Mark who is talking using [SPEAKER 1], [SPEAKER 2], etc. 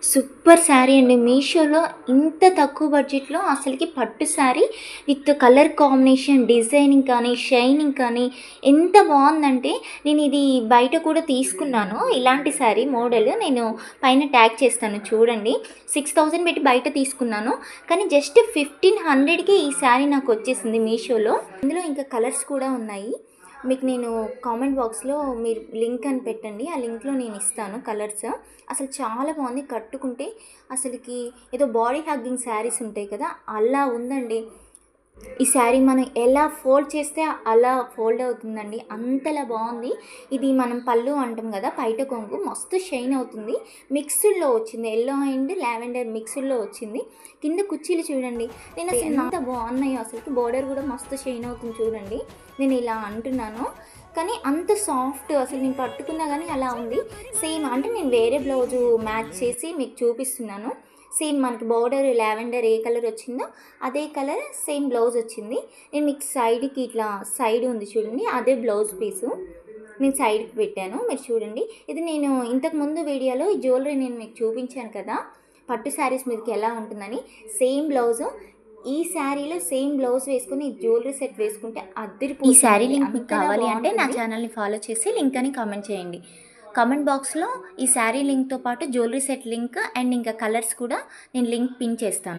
[SPEAKER 1] Super sari అండి. మీషోలో ఇంత తక్కువ బడ్జెట్‌లో అసలకి పట్టు sari with colour combination, designing కానీ, షైనింగ్ కానీ ఎంత బావుందంటే, నేను ఇది బయట కూడా తీసుకున్నాను. ఇలాంటి శారీ మోడల్ నేను పైన ట్యాగ్ చేస్తాను చూడండి. 6000 పెట్టి బయట తీసుకున్నాను. కానీ జస్ట్ 1500కి ఈ శారీ నాకొచ్చేసింది మీషోలో. ఇందులో ఇంకా కలర్స్ కూడా ఉన్నాయి. మీకు నేను కామెంట్ బాక్స్లో మీరు లింక్ అని పెట్టండి, ఆ లింక్లో నేను ఇస్తాను కలర్స్. అసలు చాలా బాగుంది. కట్టుకుంటే అసలుకి ఏదో బాడీ హగ్గింగ్ శారీస్ ఉంటాయి కదా, అలా ఉందండి. ఈ శారీ మనం ఎలా ఫోల్డ్ చేస్తే అలా ఫోల్డ్ అవుతుందండి, అంతలా బాగుంది. ఇది మనం పళ్ళు అంటాం కదా, పైట కొంగు మస్తు షైన్ అవుతుంది. మిక్స్డ్లో వచ్చింది, ఎల్లో అండ్ లావెండర్ మిక్స్డ్లో వచ్చింది. కింద కుర్చీలు చూడండి, నేను అసలు ఎంత బాగున్నాయో. అసలుకి బోర్డర్ కూడా మస్తు షైన్ అవుతుంది చూడండి. నేను ఇలా అంటున్నాను కానీ అంత సాఫ్ట్, అసలు నేను పట్టుకున్నా కానీ అలా ఉంది. సేమ్ అంటే నేను వేరే బ్లౌజు మ్యాచ్ చేసి మీకు చూపిస్తున్నాను. సేమ్ మనకి బోర్డర్ లావెండర్ ఏ కలర్ వచ్చిందో అదే కలర్ సేమ్ బ్లౌజ్ వచ్చింది. నేను మీకు సైడ్కి ఇట్లా సైడ్ ఉంది చూడండి, అదే బ్లౌజ్ పీసు నేను సైడ్కి పెట్టాను, మీరు చూడండి. ఇది నేను ఇంతకుముందు వీడియోలో ఈ జ్యువెలరీ నేను మీకు చూపించాను కదా, పట్టు శారీస్ మీదకి ఎలా ఉంటుందని. సేమ్ బ్లౌజు ఈ శారీలో సేమ్ బ్లౌజ్ వేసుకుని జ్యువెలరీ సెట్ వేసుకుంటే అద్దరిపోతుంది. ఈ శారీ లింక్ మీకు కావాలి అంటే నా ఛానల్ని ఫాలో చేసి లింక్ అని కామెంట్ చేయండి. కామెంట్ బాక్స్లో ఈ శారీ లింక్తో పాటు జ్యువెలరీ సెట్ లింక్ అండ్ ఇంకా కలర్స్ కూడా నేను లింక్ పిన్ చేస్తాను.